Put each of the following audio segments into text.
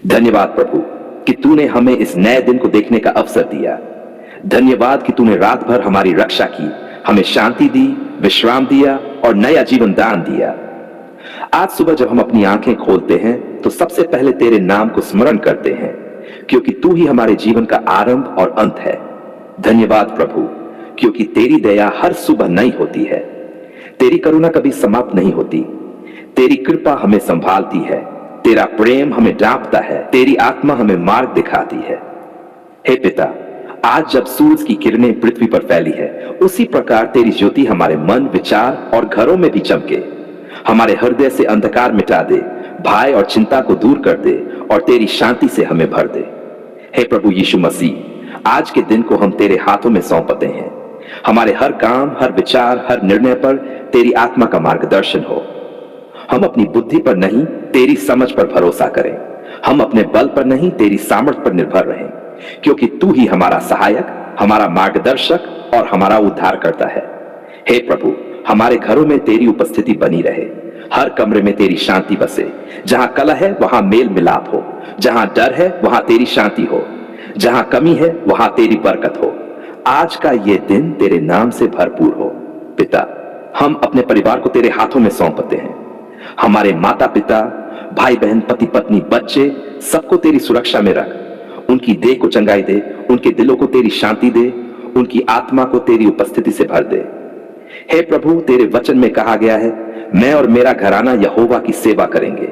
धन्यवाद प्रभु कि तूने हमें इस नए दिन को देखने का अवसर दिया। धन्यवाद कि तूने रात भर हमारी रक्षा की, हमें शांति दी, विश्राम दिया और नया जीवन दान दिया। आज सुबह जब हम अपनी आंखें खोलते हैं तो सबसे पहले तेरे नाम को स्मरण करते हैं, क्योंकि तू ही हमारे जीवन का आरंभ और अंत है। धन्यवाद प्रभु, क्योंकि तेरी दया हर सुबह नई होती है, तेरी करुणा कभी समाप्त नहीं होती, तेरी कृपा हमें संभालती है, तेरा प्रेम हमें डांपता है, तेरी आत्मा हमें मार्ग दिखाती है। हे पिता, आज जब सूरज की किरणें पृथ्वी पर फैली है, उसी प्रकार तेरी ज्योति हमारे मन, विचार और घरों में भी चमके, हमारे हृदय से अंधकार मिटा दे, भय और चिंता को दूर कर दे और तेरी शांति से हमें भर दे। हे प्रभु यीशु मसीह, आज के दिन को हम तेरे हाथों में सौंपते हैं। हमारे हर काम, हर विचार, हर निर्णय पर तेरी आत्मा का मार्गदर्शन हो। हम अपनी बुद्धि पर नहीं, तेरी समझ पर भरोसा करें। हम अपने बल पर नहीं, तेरी सामर्थ्य पर निर्भर रहें, क्योंकि तू ही हमारा सहायक, हमारा मार्गदर्शक और हमारा उद्धार करता है। हे प्रभु, हमारे घरों में तेरी उपस्थिति बनी रहे, हर कमरे में तेरी शांति बसे। जहां कलह है वहां मेल मिलाप हो, जहां डर है वहां तेरी शांति हो, जहां कमी है वहां तेरी बरकत हो। आज का ये दिन तेरे नाम से भरपूर हो। पिता, हम अपने परिवार को तेरे हाथों में सौंपते हैं। हमारे माता पिता, भाई बहन, पति पत्नी, बच्चे, सबको तेरी सुरक्षा में रख। उनकी देह को चंगाई दे, उनके दिलों को तेरी शांति दे, उनकी आत्मा को तेरी उपस्थिति से भर दे। हे प्रभु, तेरे वचन में कहा गया है, मैं और मेरा घराना यहोवा की सेवा करेंगे।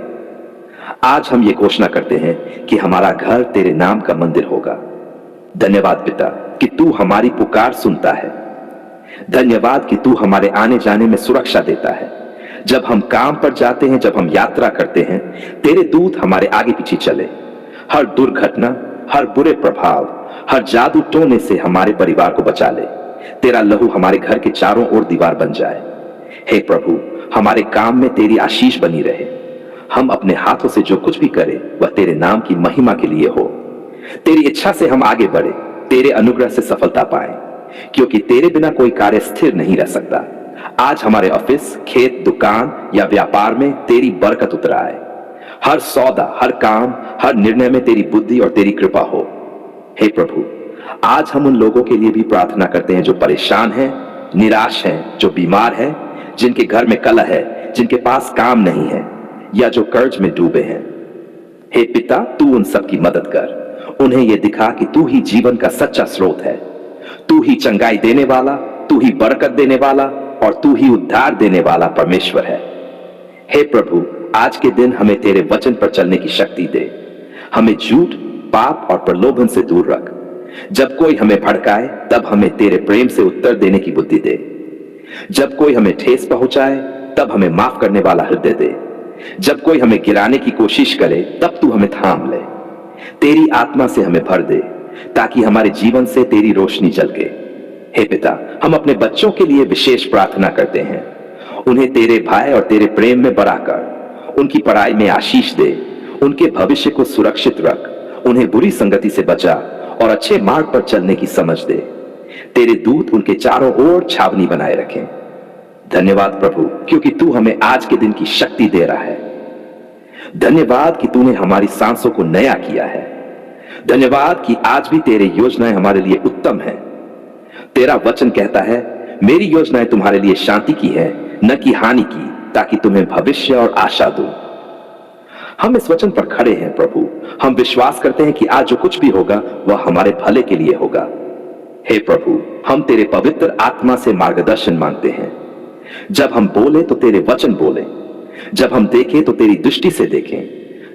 आज हम ये घोषणा करते हैं कि हमारा घर तेरे नाम का मंदिर होगा। धन्यवाद पिता कि तू हमारी पुकार सुनता है। धन्यवाद कि तू हमारे आने जाने में सुरक्षा देता है। जब हम काम पर जाते हैं, जब हम यात्रा करते हैं, तेरे दूत हमारे आगे पीछे चले। हर दुर्घटना, हर बुरे प्रभाव, हर जादू टोने से हमारे परिवार को बचा ले। तेरा लहू हमारे घर के चारों ओर दीवार बन जाए। हे प्रभु, हमारे काम में तेरी आशीष बनी रहे। हम अपने हाथों से जो कुछ भी करें वह तेरे नाम की महिमा के लिए हो। तेरी इच्छा से हम आगे बढ़े, तेरे अनुग्रह से सफलता पाए, क्योंकि तेरे बिना कोई कार्य स्थिर नहीं रह सकता। आज हमारे ऑफिस, खेत, दुकान या व्यापार में तेरी बरकत उतर आए। हर सौदा, हर काम, हर निर्णय में तेरी बुद्धि और तेरी कृपा हो। हे प्रभु, आज हम उन लोगों के लिए भी प्रार्थना करते हैं जो परेशान हैं, निराश हैं, जो बीमार हैं, जिनके घर में कलह है, जिनके पास काम नहीं है या जो कर्ज में डूबे हैं। हे पिता, तू उन सब की मदद कर। उन्हें यह दिखा कि तू ही जीवन का सच्चा स्रोत है। तू ही चंगाई देने वाला, तू ही बरकत देने वाला और तू ही उद्धार देने वाला परमेश्वर है। हे प्रभु, आज के दिन हमें तेरे वचन पर चलने की शक्ति दे। हमें झूठ, पाप और प्रलोभन से दूर रख। जब कोई हमें भड़काए तब हमें तेरे प्रेम से उत्तर देने की बुद्धि दे। जब कोई हमें ठेस पहुंचाए तब हमें माफ करने वाला हृदय दे। जब कोई हमें गिराने की कोशिश करे तब तू हमें थाम ले। तेरी आत्मा से हमें भर दे ताकि हमारे जीवन से तेरी रोशनी झलके। हे पिता, हम अपने बच्चों के लिए विशेष प्रार्थना करते हैं। उन्हें तेरे भय और तेरे प्रेम में बड़ा कर। उनकी पढ़ाई में आशीष दे। उनके भविष्य को सुरक्षित रख। उन्हें बुरी संगति से बचा और अच्छे मार्ग पर चलने की समझ दे। तेरे दूत उनके चारों ओर छावनी बनाए रखें। धन्यवाद प्रभु, क्योंकि तू हमें आज के दिन की शक्ति दे रहा है। धन्यवाद कि तूने हमारी सांसों को नया किया है। धन्यवाद कि आज भी तेरी योजनाएं हमारे लिए उत्तम है। तेरा वचन कहता है, मेरी योजनाएं तुम्हारे लिए शांति की है, न कि हानि की, ताकि तुम्हें भविष्य और आशा दूं। हम इस वचन पर खड़े हैं प्रभु। हम विश्वास करते हैं कि आज जो कुछ भी होगा वह हमारे भले के लिए होगा। हे प्रभु, हम तेरे पवित्र आत्मा से मार्गदर्शन मांगते हैं। जब हम बोले तो तेरे वचन बोले, जब हम देखें तो तेरी दृष्टि से देखें,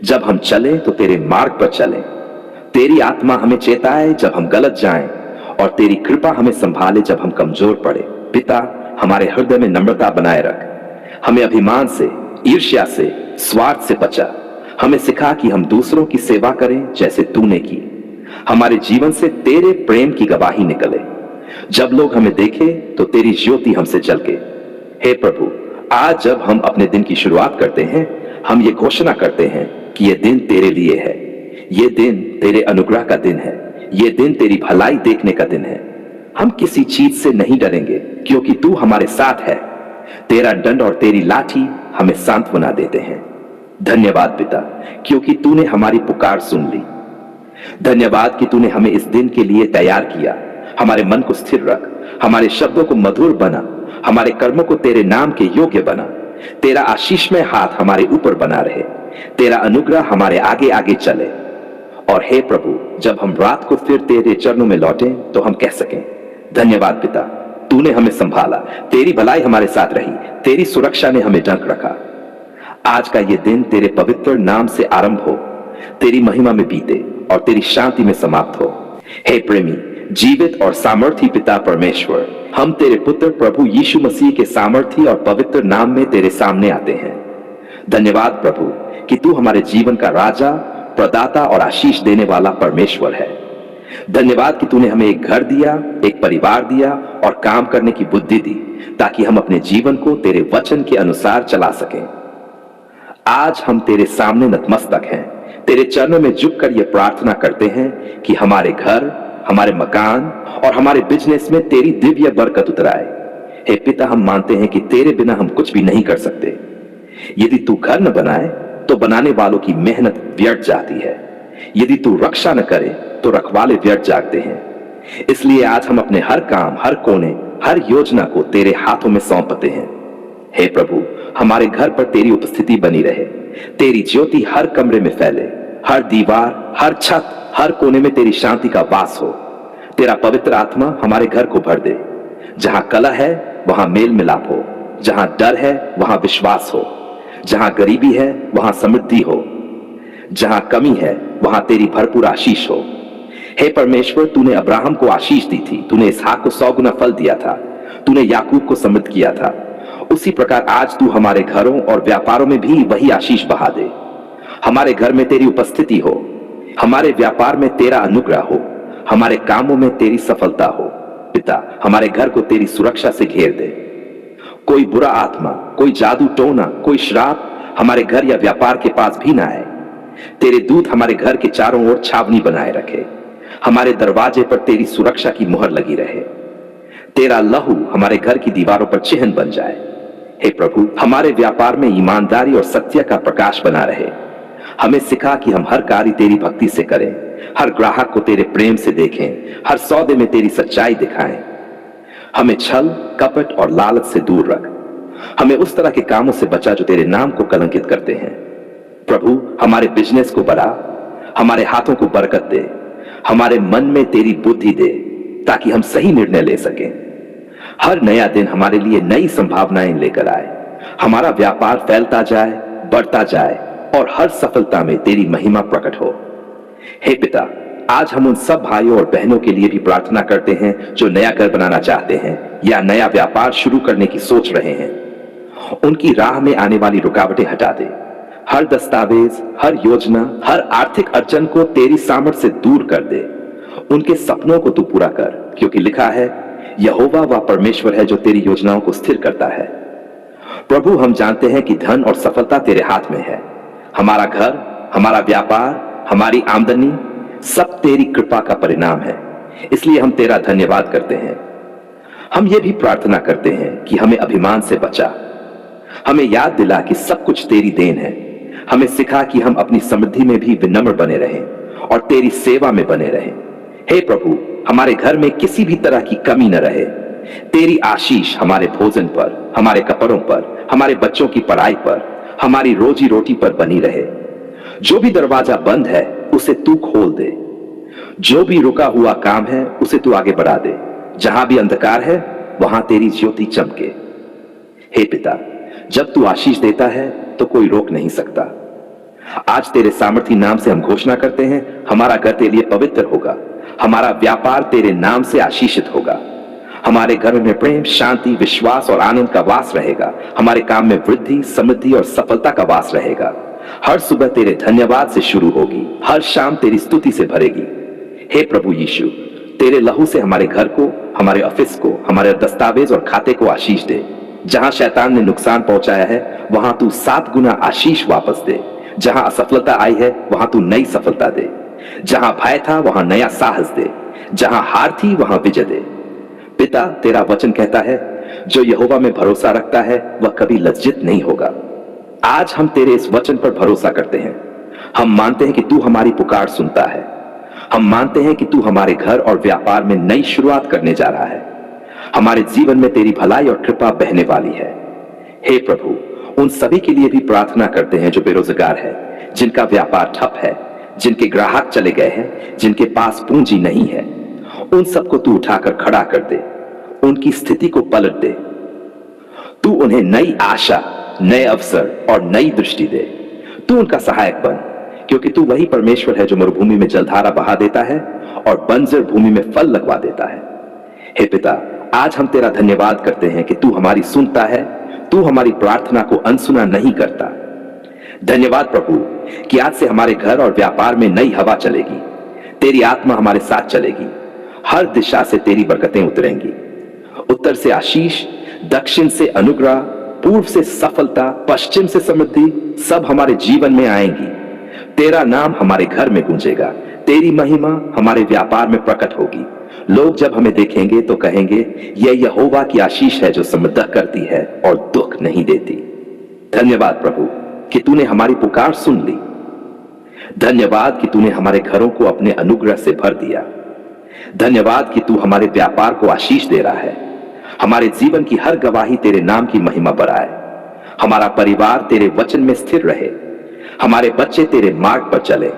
जब हम चलें तो तेरे मार्ग पर चलें। तेरी आत्मा हमें चेताए जब हम गलत जाएं और तेरी कृपा हमें संभाले जब हम कमजोर पड़े। पिता, हमारे हृदय में नम्रता बनाए रख। हमें अभिमान से, ईर्ष्या से, स्वार्थ से बचा। हमें सिखा कि हम दूसरों की सेवा करें जैसे तूने की। हमारे जीवन से तेरे प्रेम की गवाही निकले। जब लोग हमें देखें तो तेरी ज्योति हमसे झलके। हे प्रभु, आज जब हम अपने दिन की शुरुआत करते हैं, हम ये घोषणा करते हैं कि यह दिन तेरे लिए है। यह दिन तेरे अनुग्रह का दिन है। यह दिन तेरी भलाई देखने का दिन है। हम किसी चीज से नहीं डरेंगे, क्योंकि तू हमारे साथ है। तेरा दंड और तेरी लाठी हमें सांत्वना देते हैं। धन्यवाद पिता, क्योंकि तूने हमारी पुकार सुन ली। धन्यवाद कि तूने हमें इस दिन के लिए तैयार किया। हमारे मन को स्थिर रख, हमारे शब्दों को मधुर बना, हमारे कर्मों को तेरे नाम के योग्य बना। तेरा आशीषमय हाथ हमारे ऊपर बना रहे, तेरा अनुग्रह हमारे आगे आगे चले। और हे प्रभु, जब हम रात को फिर तेरे चरणों में लौटें तो हम कह सकें, धन्यवाद पिता, तूने हमें संभाला, तेरी भलाई हमारे साथ रही, तेरी सुरक्षा ने हमें ढक रखा। आज का ये दिन तेरे पवित्र नाम से आरंभ हो, तेरी महिमा में बीते और तेरी शांति में समाप्त हो। हे प्रेमी, जीवित और सामर्थी पिता परमेश्वर, हम तेरे पुत्र प्रभु यीशु मसीह के सामर्थी और पवित्र नाम में तेरे सामने आते हैं। धन्यवाद प्रभु कि तू हमारे जीवन का राजा, प्रदाता और आशीष देने वाला परमेश्वर है। धन्यवाद कि तूने हमें एक घर दिया, एक परिवार दिया और काम करने की बुद्धि दी, ताकि हम अपने जीवन को तेरे वचन के अनुसार चला सकें। आज हम तेरे सामने नतमस्तक हैं, तेरे चरणों में झुककर यह प्रार्थना करते हैं कि हमारे घर, हमारे मकान और हमारे बिजनेस में तेरी दिव्य बरकत उतराए। हे पिता, हम मानते हैं कि तेरे बिना हम कुछ भी नहीं कर सकते। यदि तू घर न बनाए तो बनाने वालों की मेहनत व्यर्थ जाती है। यदि तू रक्षा न करे तो रखवाले व्यर्थ जागते हैं। इसलिए आज हम अपने हर काम, हर कोने, हर योजना को तेरे हाथों में सौंपते हैं। हे प्रभु, हमारे घर पर तेरी उपस्थिति बनी रहे, तेरी ज्योति हर कमरे में फैले, हर दीवार, हर छत, हर कोने में तेरी शांति का वास हो। तेरा पवित्र आत्मा हमारे घर को भर दे। जहां कलह है वहां मेल मिलाप हो, जहां डर है वहां विश्वास हो, जहां गरीबी है वहां समृद्धि हो, जहां कमी है वहां तेरी भरपूर आशीष हो। हे परमेश्वर, तूने अब्राहम को आशीष दी थी, तूने इसहाक को 100 गुना फल दिया था, तूने याकूब को समृद्ध किया था। उसी प्रकार आज तू हमारे घरों और व्यापारों में भी वही आशीष बहा दे। हमारे घर में तेरी उपस्थिति हो, हमारे व्यापार में तेरा अनुग्रह हो, हमारे कामों में तेरी सफलता हो। पिता, हमारे घर को तेरी सुरक्षा से घेर दे। कोई बुरा आत्मा, कोई जादू टोना, कोई श्राप हमारे घर या व्यापार के पास भी ना आए। तेरे दूत हमारे घर के चारों ओर छावनी बनाए रखे, हमारे दरवाजे पर तेरी सुरक्षा की मुहर लगी रहे। तेरा लहू हमारे घर की दीवारों पर चिन्ह बन जाए। हे प्रभु, हमारे व्यापार में ईमानदारी और सत्य का प्रकाश बना रहे। हमें सिखा कि हम हर कार्य तेरी भक्ति से करें, हर ग्राहक को तेरे प्रेम से देखें, हर सौदे में तेरी सच्चाई दिखाएं। हमें छल, कपट और लालच से दूर रख। हमें उस तरह के कामों से बचा जो तेरे नाम को कलंकित करते हैं। प्रभु, हमारे बिजनेस को बढ़ा, हमारे हाथों को बरकत दे, हमारे मन में तेरी बुद्धि दे, ताकि हम सही निर्णय ले सकें। हर नया दिन हमारे लिए नई संभावनाएं लेकर आए। हमारा व्यापार फैलता जाए, बढ़ता जाए और हर सफलता में तेरी महिमा प्रकट हो। हे पिता, आज हम उन सब भाइयों और बहनों के लिए भी प्रार्थना करते हैं जो नया घर बनाना चाहते हैं या नया व्यापार शुरू करने की सोच रहे हैं। उनकी राह में आने वाली रुकावटें हटा दे। हर दस्तावेज, हर योजना, हर आर्थिक अड़चन को तेरी सामर्थ से दूर कर दे। उनके सपनों को तू पूरा कर, क्योंकि लिखा है, यहोवा वह परमेश्वर है जो तेरी योजनाओं को स्थिर करता है। प्रभु, हम जानते हैं कि धन और सफलता तेरे हाथ में है। हमारा घर, हमारा व्यापार, हमारी आमदनी सब तेरी कृपा का परिणाम है। इसलिए हम तेरा धन्यवाद करते हैं। हम ये भी प्रार्थना करते हैं कि हमें अभिमान से बचा। हमें याद दिला कि सब कुछ तेरी देन है। हमें सिखा कि हम अपनी समृद्धि में भी विनम्र बने रहें और तेरी सेवा में बने रहें। हे प्रभु, हमारे घर में किसी भी तरह की कमी न रहे। तेरी आशीष हमारे भोजन पर, हमारे कपड़ों पर, हमारे बच्चों की पढ़ाई पर, हमारी रोजी रोटी पर बनी रहे। जो भी दरवाजा बंद है उसे तू खोल दे। जो भी रुका हुआ काम है उसे तू आगे बढ़ा दे। जहां भी अंधकार है वहां तेरी ज्योति चमके। हे पिता, जब तू आशीष देता है तो कोई रोक नहीं सकता। आज तेरे सामर्थी नाम से हम घोषणा करते हैं, हमारा घर तेरे लिए पवित्र होगा, हमारा व्यापार तेरे नाम से आशीषित होगा। हमारे घर में प्रेम, शांति, विश्वास और आनंद का वास रहेगा। हमारे काम में वृद्धि, समृद्धि और सफलता का वास रहेगा। हर सुबह तेरे धन्यवाद से शुरू होगी, हर शाम तेरी स्तुति से भरेगी। हे प्रभु यीशु, तेरे लहू से हमारे घर को, हमारे ऑफिस को, हमारे दस्तावेज और खाते को आशीष दे। जहां शैतान ने नुकसान पहुंचाया है वहां तू 7 गुना आशीष वापस दे। जहां असफलता आई है वहां तू नई सफलता दे। जहां भय था वहां नया साहस दे। जहां हार थी वहां विजय दे। पिता, तेरा वचन कहता है, जो यहोवा में भरोसा रखता है वह कभी लज्जित नहीं होगा। आज हम तेरे इस वचन पर भरोसा करते हैं। हम मानते हैं कि तू हमारी पुकार सुनता है। हम मानते हैं कि तू हमारे घर और व्यापार में नई शुरुआत करने जा रहा है। हमारे जीवन में तेरी भलाई और कृपा बहने वाली है। हे प्रभु, उन सभी के लिए भी प्रार्थना करते हैं जो बेरोजगार है, जिनका व्यापार ठप है, जिनके ग्राहक चले गए हैं, जिनके पास पूंजी नहीं है। उन सबको तू उठाकर खड़ा कर दे, उनकी स्थिति को पलट दे। तू उन्हें नई आशा, नए अवसर और नई दृष्टि दे। तू उनका सहायक बन, क्योंकि तू वही परमेश्वर है जो मरुभूमि में जलधारा बहा देता है और बंजर भूमि में फल लगवा देता है। हे पिता, आज हम तेरा धन्यवाद करते हैं कि तू हमारी सुनता है, तू हमारी प्रार्थना को अनसुना नहीं करता। धन्यवाद प्रभु कि आज से हमारे घर और व्यापार में नई हवा चलेगी। तेरी आत्मा हमारे साथ चलेगी। हर दिशा से तेरी बरकतें उतरेंगी। उत्तर से आशीष, दक्षिण से अनुग्रह, पूर्व से सफलता, पश्चिम से समृद्धि, सब हमारे जीवन में आएंगी। तेरा नाम हमारे घर में गूंजेगा। तेरी महिमा हमारे व्यापार में प्रकट होगी। लोग जब हमें देखेंगे तो कहेंगे, यह यहोवा की आशीष है जो समृद्धि करती है और दुख नहीं देती। धन्यवाद प्रभु कि तूने हमारी पुकार सुन ली। धन्यवाद कि तूने हमारे घरों को अपने अनुग्रह से भर दिया। धन्यवाद कि तू हमारे व्यापार को आशीष दे रहा है। हमारे जीवन की हर गवाही तेरे नाम की महिमा बढ़ाए। हमारा परिवार तेरे वचन में स्थिर रहे। हमारे बच्चे तेरे मार्ग पर चले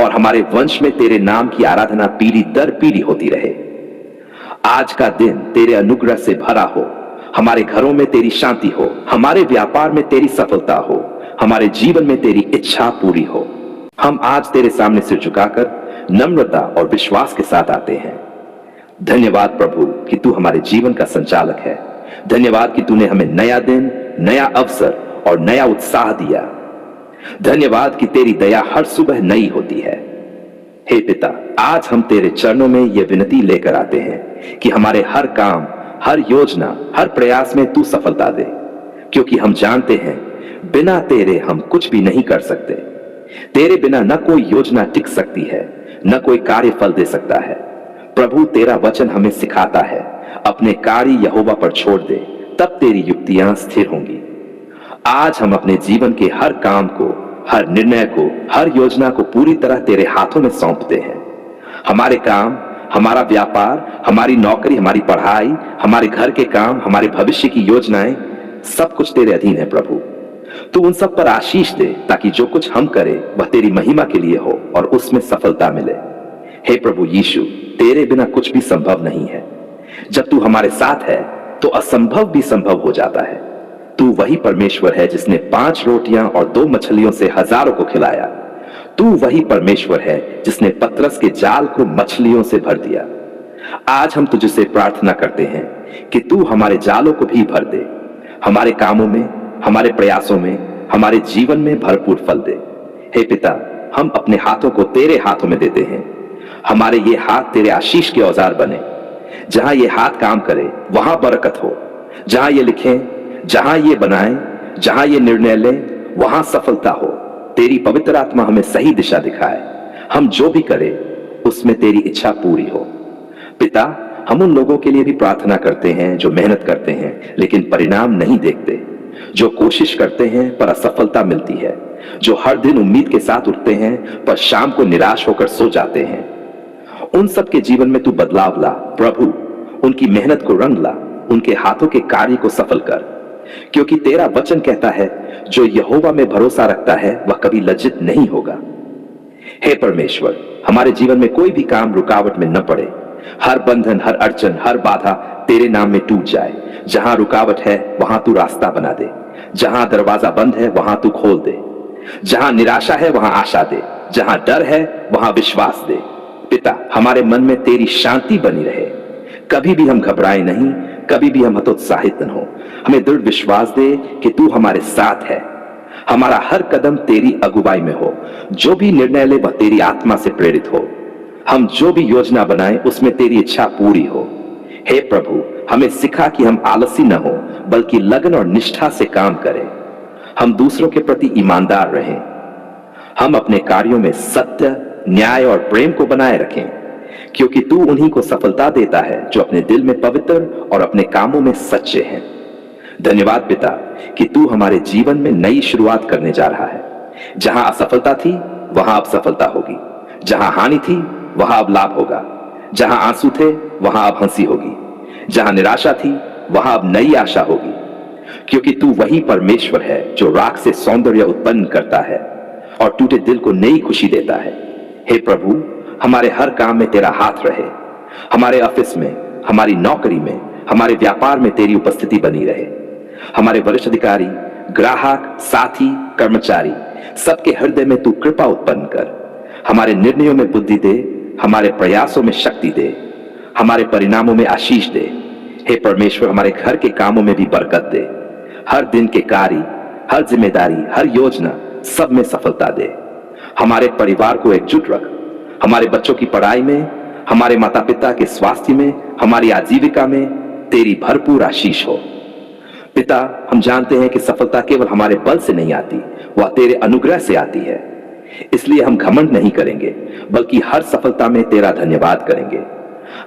और हमारे वंश में तेरे नाम की आराधना पीढ़ी दर पीढ़ी होती रहे। आज का दिन तेरे अनुग्रह से भरा हो। हमारे घरों में तेरी शांति हो, हमारे व्यापार में तेरी सफलता हो, हमारे जीवन में तेरी इच्छा पूरी हो। हम आज तेरे सामने सिर झुकाकर नम्रता और विश्वास के साथ आते हैं। धन्यवाद प्रभु कि तू हमारे जीवन का संचालक है। धन्यवाद कि तूने हमें नया दिन, नया अवसर और नया उत्साह दिया। धन्यवाद कि तेरी दया हर सुबह नई होती है। हे पिता, आज हम तेरे चरणों में यह विनती लेकर आते हैं कि हमारे हर काम, हर योजना, हर प्रयास में तू सफलता दे, क्योंकि हम जानते हैं बिना तेरे हम कुछ भी नहीं कर सकते। तेरे बिना न कोई योजना टिक सकती है, न कोई कार्य फल दे सकता है। प्रभु, तेरा वचन हमें सिखाता है, अपने कार्य यहोवा पर छोड़ दे, तब तेरी युक्तियां स्थिर होंगी। आज हम अपने जीवन के हर काम को, हर निर्णय को, हर योजना को पूरी तरह तेरे हाथों में सौंपते हैं। हमारे काम, हमारा व्यापार, हमारी नौकरी, हमारी पढ़ाई, हमारे घर के काम, हमारे भविष्य की योजनाएं, सब कुछ तेरे अधीन है प्रभु। तू उन सब पर आशीष दे, ताकि जो कुछ हम करें वह तेरी महिमा के लिए हो और उसमें सफलता मिले। हे प्रभु यीशु, तेरे बिना कुछ भी संभव नहीं है। जब तू हमारे साथ है तो असंभव भी संभव हो जाता है। तू वही परमेश्वर है जिसने 5 रोटियां और 2 मछलियों से हजारों को खिलाया। तू वही परमेश्वर है जिसने पतरस के जाल को मछलियों से भर दिया। आज हम तुझसे प्रार्थना करते हैं कि तू हमारे जालों को भी भर दे। हमारे कामों में, हमारे प्रयासों में, हमारे जीवन में भरपूर फल दे। हे पिता, हम अपने हाथों को तेरे हाथों में देते हैं। हमारे ये हाथ तेरे आशीष के औजार बने। जहां ये हाथ काम करे वहां बरकत हो। जहां ये लिखें, जहां ये बनाएं, जहां ये निर्णय लें, वहां सफलता हो। तेरी पवित्र आत्मा हमें सही दिशा दिखाए। हम जो भी करें उसमें तेरी इच्छा पूरी हो। पिता, हम उन लोगों के लिए भी प्रार्थना करते हैं जो मेहनत करते हैं लेकिन परिणाम नहीं देखते, जो कोशिश करते हैं पर असफलता मिलती है, जो हर दिन उम्मीद के साथ उठते हैं पर शाम को निराश होकर सो जाते हैं। उन सब के जीवन में तू बदलाव ला प्रभु। उनकी मेहनत को रंग ला, उनके हाथों के कार्य को सफल कर, क्योंकि तेरा वचन कहता है, जो यहोवा में भरोसा रखता है वह कभी लज्जित नहीं होगा। हे परमेश्वर, हमारे जीवन में कोई भी काम रुकावट में न पड़े। हर बंधन, हर अड़चन, हर बाधा तेरे नाम में टूट जाए। जहां रुकावट है वहां तू रास्ता बना दे। जहां दरवाजा बंद है वहां तू खोल दे। जहां निराशा है वहां आशा दे। जहां डर है वहां विश्वास दे। पिता, हमारे मन में तेरी शांति बनी रहे। कभी भी हम घबराए नहीं, कभी भी हम हतोत्साहित न हो। हमें दृढ़ विश्वास दे कि तू हमारे साथ है। हमारा हर कदम तेरी अगुवाई में हो। जो भी निर्णय ले वह तेरी आत्मा से प्रेरित हो। हम जो भी योजना बनाएं उसमें तेरी इच्छा पूरी हो। हे प्रभु, हमें सिखा कि हम आलसी न हो बल्कि लगन और निष्ठा से काम करें। हम दूसरों के प्रति ईमानदार रहें। हम अपने कार्यों में सत्य, न्याय और प्रेम को बनाए रखें, क्योंकि तू उन्हीं को सफलता देता है जो अपने दिल में पवित्र और अपने कामों में सच्चे हैं। धन्यवाद पिता कि तू हमारे जीवन में नई शुरुआत करने जा रहा है। जहां असफलता थी वहां अब सफलता होगी, जहां हानि थी वहां अब लाभ होगा, जहां आंसू थे वहां अब हंसी होगी, जहां निराशा थी वहां अब नई आशा होगी, क्योंकि तू वही परमेश्वर है जो राख से सौंदर्य उत्पन्न करता है और टूटे दिल को नई खुशी देता है। हे प्रभु, हमारे हर काम में तेरा हाथ रहे। हमारे ऑफिस में, हमारी नौकरी में, हमारे व्यापार में तेरी उपस्थिति बनी रहे। हमारे वरिष्ठ अधिकारी, ग्राहक, साथी, कर्मचारी, सबके हृदय में तू कृपा उत्पन्न कर। हमारे निर्णयों में बुद्धि दे, हमारे प्रयासों में शक्ति दे, हमारे परिणामों में आशीष दे। हे परमेश्वर, हमारे घर के कामों में भी बरकत दे। हर दिन के कार्य, हर जिम्मेदारी, हर योजना, सब में सफलता दे। हमारे परिवार को एकजुट रख। हमारे बच्चों की पढ़ाई में, हमारे माता पिता के स्वास्थ्य में, हमारी आजीविका में तेरी भरपूर आशीष हो। पिता, हम जानते हैं कि सफलता केवल हमारे बल से नहीं आती, वह तेरे अनुग्रह से आती है। इसलिए हम घमंड नहीं करेंगे, बल्कि हर सफलता में तेरा धन्यवाद करेंगे।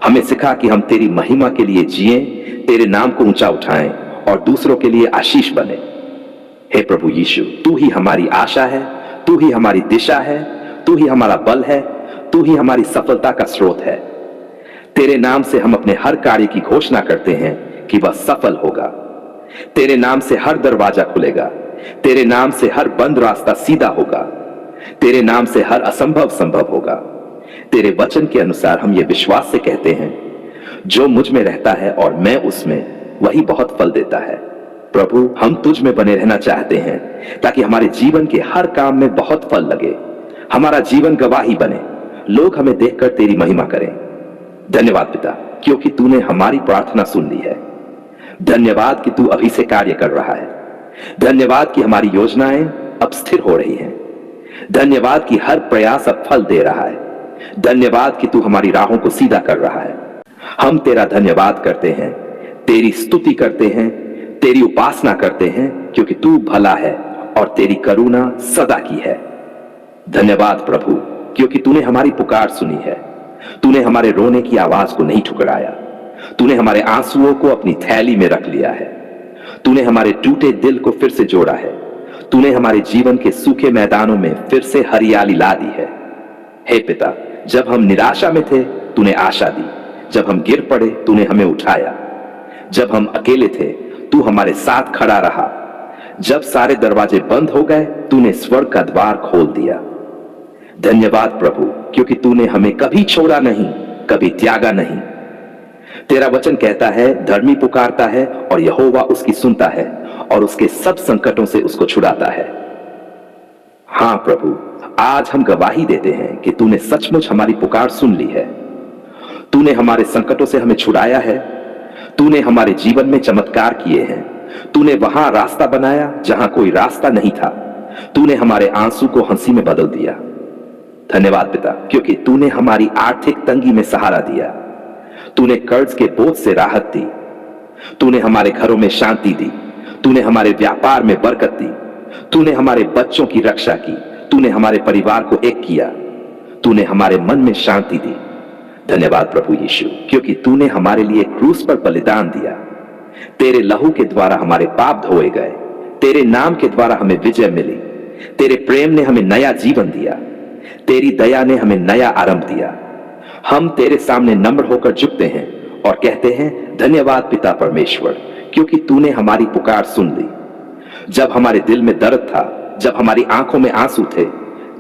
हमें सिखा कि हम तेरी महिमा के लिए जिएं, तेरे नाम को ऊंचा उठाएं और दूसरों के लिए आशीष बने। हे प्रभु यीशु, तू ही हमारी आशा है, तू ही हमारी दिशा है, तू ही हमारा बल है, तू ही हमारी सफलता का स्रोत है। तेरे नाम से हम अपने हर कार्य की घोषणा करते हैं कि वह सफल होगा। तेरे नाम से हर दरवाजा खुलेगा, तेरे नाम से हर बंद रास्ता सीधा होगा, तेरे नाम से हर असंभव संभव होगा। तेरे वचन के अनुसार हम ये विश्वास से कहते हैं, जो मुझ में रहता है और मैं उसमें, वही बहुत फल देता है। प्रभु, हम तुझ में बने रहना चाहते हैं ताकि हमारे जीवन के हर काम में बहुत फल लगे, हमारा जीवन गवाही बने, लोग हमें देखकर तेरी महिमा करें। धन्यवाद पिता, क्योंकि तूने हमारी प्रार्थना सुन ली है। धन्यवाद कि तू अभी से कार्य कर रहा है। धन्यवाद कि हमारी योजनाएं अब स्थिर हो रही हैं। धन्यवाद कि हर प्रयास अब फल दे रहा है। धन्यवाद कि तू हमारी राहों को सीधा कर रहा है। हम तेरा धन्यवाद करते हैं, तेरी स्तुति करते हैं, तेरी उपासना करते हैं, क्योंकि तू भला है और तेरी करुणा सदा की है। धन्यवाद प्रभु, क्योंकि तूने हमारी पुकार सुनी है। तूने हमारे रोने की आवाज को नहीं ठुकराया। तूने हमारे आंसुओं को अपनी थैली में रख लिया है। तूने हमारे टूटे दिल को फिर से जोड़ा है। तूने हमारे जीवन के सूखे मैदानों में फिर से हरियाली ला दी है। हे पिता, जब हम निराशा में थे तूने आशा दी, जब हम गिर पड़े तूने हमें उठाया, जब हम अकेले थे तू हमारे साथ खड़ा रहा, जब सारे दरवाजे बंद हो गए तूने स्वर्ग का द्वार खोल दिया। धन्यवाद प्रभु, क्योंकि तूने हमें कभी छोड़ा नहीं, कभी त्यागा नहीं। तेरा वचन कहता है, धर्मी पुकारता है और यहोवा उसकी सुनता है और उसके सब संकटों से उसको छुड़ाता है। हां प्रभु, आज हम गवाही देते हैं कि तूने सचमुच हमारी पुकार सुन ली है। तूने हमारे संकटों से हमें छुड़ाया है। तूने हमारे जीवन में चमत्कार किए हैं। तूने वहां रास्ता बनाया जहां कोई रास्ता नहीं था। तूने हमारे आंसू को हंसी में बदल दिया। धन्यवाद पिता, क्योंकि तूने हमारी आर्थिक तंगी में सहारा दिया। तूने कर्ज के बोझ से राहत दी। तूने हमारे घरों में शांति दी। तूने हमारे व्यापार में बरकत दी। तूने हमारे बच्चों की रक्षा की। तूने हमारे परिवार को एक किया। तूने हमारे मन में शांति दी। धन्यवाद प्रभु यीशु, क्योंकि तूने हमारे लिए क्रूस पर बलिदान दिया। तेरे लहू के द्वारा हमारे पाप धोए गए। तेरे नाम के द्वारा हमें विजय मिली। तेरे प्रेम ने हमें नया जीवन दिया। तेरी दया ने हमें नया आरंभ दिया। हम तेरे सामने नम्र होकर झुकते हैं और कहते हैं, धन्यवाद पिता परमेश्वर, क्योंकि तूने हमारी पुकार सुन ली। जब हमारे दिल में दर्द था, जब हमारी आंखों में आंसू थे,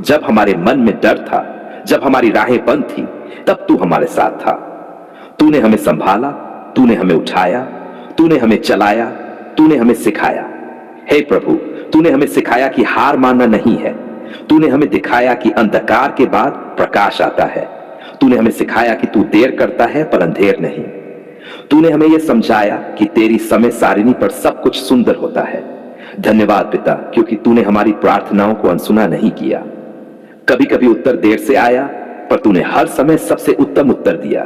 जब हमारे मन में डर था, जब हमारी राहें बंद थी, तब तू हमारे साथ था। तूने हमें संभाला, तूने हमें उठाया, तूने हमें चलाया, तूने हमें सिखाया। हे प्रभु, तूने हमें सिखाया कि हार मानना नहीं है। तूने हमें दिखाया कि अंधकार के बाद प्रकाश आता है। तूने हमें सिखाया कि तू देर करता है पर अंधेर नहीं। तूने हमें यह समझाया कि तेरी समय सारिणी पर सब कुछ सुंदर होता है। धन्यवाद पिता, क्योंकि तूने हमारी प्रार्थनाओं को अनसुना नहीं किया। कभी कभी उत्तर देर से आया, पर तूने हर समय सबसे उत्तम उत्तर दिया।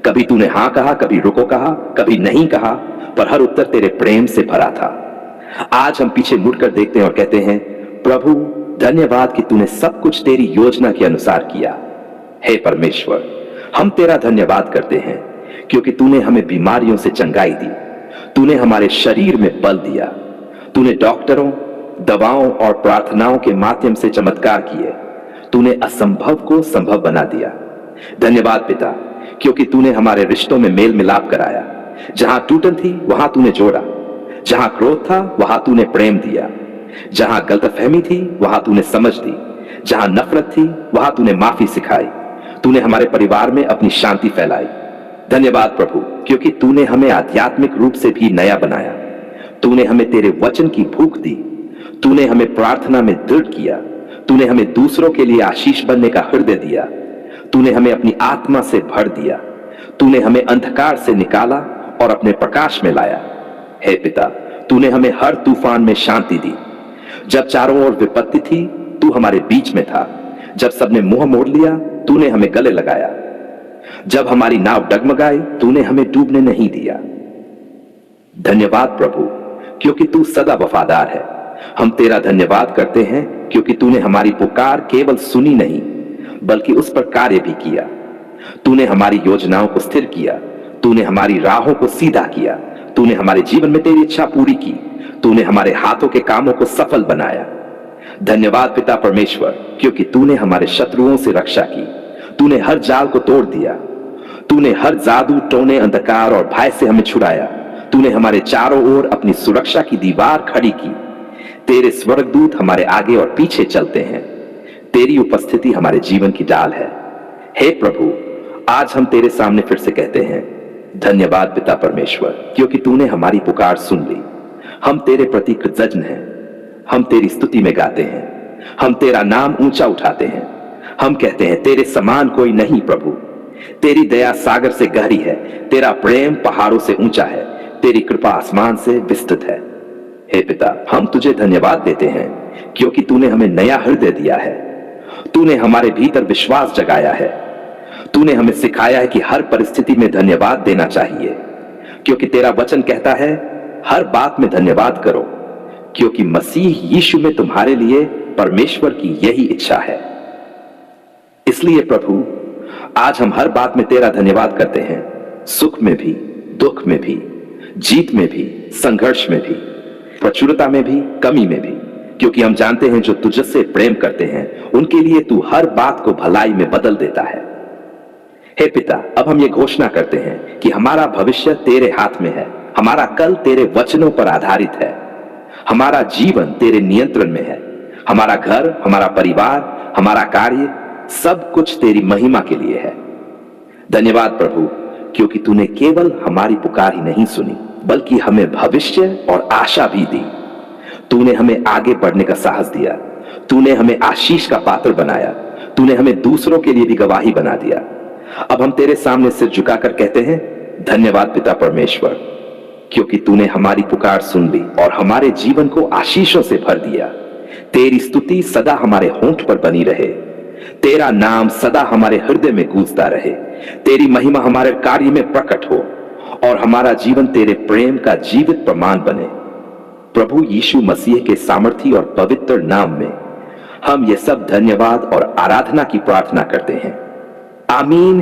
कभी तूने हां कहा, कभी रुको कहा, कभी नहीं कहा, पर हर उत्तर तेरे प्रेम से भरा था। आज हम पीछे मुड़कर देखते हैं और कहते हैं, प्रभु धन्यवाद कि तूने सब कुछ तेरी योजना के अनुसार किया। हे परमेश्वर, हम तेरा धन्यवाद करते हैं, क्योंकि तूने हमें बीमारियों से चंगाई दी। तूने हमारे शरीर में बल दिया। तूने डॉक्टरों, दवाओं और प्रार्थनाओं के माध्यम से चमत्कार किए। तूने असंभव को संभव बना दिया। धन्यवाद पिता, क्योंकि तूने हमारे रिश्तों में मेल मिलाप कराया। जहां टूटन थी वहां तूने जोड़ा। जहां क्रोध था वहां तूने प्रेम दिया। जहां गलतफहमी थी वहां तूने समझ दी। जहां नफरत थी वहां तूने माफी सिखाई। तूने हमारे परिवार में अपनी शांति फैलाई। धन्यवाद प्रभु, क्योंकि तूने हमें आध्यात्मिक रूप से भी नया बनाया। तूने हमें तेरे वचन की भूख दी। तूने हमें प्रार्थना में दृढ़ किया। तूने हमें दूसरों के लिए आशीष बनने का हृदय दिया। तूने हमें अपनी आत्मा से भर दिया। तूने हमें अंधकार से निकाला और अपने प्रकाश में लाया। हे पिता, तूने हमें हर तूफान में शांति दी। जब चारों ओर विपत्ति थी, तू हमारे बीच में था। जब सबने मुंह मोड़ लिया, तूने हमें गले लगाया। जब हमारी नाव डगमगाई, तूने हमें डूबने नहीं दिया। धन्यवाद प्रभु, क्योंकि तू सदा वफादार है। हम तेरा धन्यवाद करते हैं, क्योंकि तूने हमारी पुकार केवल सुनी नहीं, बल्कि उस पर कार्य भी किया। तूने हमारी योजनाओं को स्थिर किया। तूने हमारी राहों को सीधा किया। तूने हमारे जीवन में तेरी इच्छा पूरी की। तूने हमारे हाथों के कामों को सफल बनाया। धन्यवाद पिता परमेश्वर, क्योंकि तूने हमारे शत्रुओं से रक्षा की। तूने हर जाल को तोड़ दिया। तूने हर जादू, टोने, अंधकार और भय से हमें छुड़ाया। तूने हमारे चारों ओर अपनी सुरक्षा की दीवार खड़ी की। तेरे स्वर्गदूत हमारे आगे और पीछे चलते हैं। तेरी उपस्थिति हमारे जीवन की ढाल है। हे प्रभु, आज हम तेरे सामने फिर से कहते हैं धन्यवाद पिता परमेश्वर, क्योंकि तूने हमारी पुकार सुन ली। हम तेरे प्रति कृतज्ञ हैं। हम तेरी स्तुति में गाते हैं। हम तेरा नाम ऊंचा उठाते हैं। हम कहते हैं तेरे समान कोई नहीं प्रभु। तेरी दया सागर से गहरी है। तेरा प्रेम पहाड़ों से ऊंचा है। तेरी कृपा आसमान से विस्तृत है। हे पिता, हम तुझे धन्यवाद देते हैं, क्योंकि तूने हमें नया हृदय दिया है। तूने हमारे भीतर विश्वास जगाया है। तूने हमें सिखाया है कि हर परिस्थिति में धन्यवाद देना चाहिए, क्योंकि तेरा वचन कहता है हर बात में धन्यवाद करो, क्योंकि मसीह यीशु में तुम्हारे लिए परमेश्वर की यही इच्छा है। इसलिए प्रभु, आज हम हर बात में तेरा धन्यवाद करते हैं, सुख में भी, दुख में भी, जीत में भी, संघर्ष में भी, प्रचुरता में भी, कमी में भी, क्योंकि हम जानते हैं जो तुझसे प्रेम करते हैं उनके लिए तू हर बात को भलाई में बदल देता है। हे पिता, अब हम ये घोषणा करते हैं कि हमारा भविष्य तेरे हाथ में है। हमारा कल तेरे वचनों पर आधारित है। हमारा जीवन तेरे नियंत्रण में है। हमारा घर, हमारा परिवार, हमारा कार्य, सब कुछ तेरी महिमा के लिए है। धन्यवाद प्रभु, क्योंकि तूने केवल हमारी पुकार ही नहीं सुनी, बल्कि हमें भविष्य और आशा भी दी। तूने हमें आगे बढ़ने का साहस दिया। तूने हमें आशीष का पात्र बनाया। तूने हमें दूसरों के लिए भी गवाही बना दिया। अब हम तेरे सामने सिर झुकाकर कहते हैं धन्यवाद पिता परमेश्वर, क्योंकि तूने हमारी पुकार सुन ली और हमारे जीवन को आशीषों से भर दिया। तेरी स्तुति सदा हमारे होंठ पर बनी रहे। तेरा नाम सदा हमारे हृदय में गूंजता रहे। तेरी महिमा हमारे कार्य में प्रकट हो और हमारा जीवन तेरे प्रेम का जीवित प्रमाण बने। प्रभु यीशु मसीह के सामर्थी और पवित्र नाम में हम ये सब धन्यवाद और आराधना की प्रार्थना करते हैं। आमीन।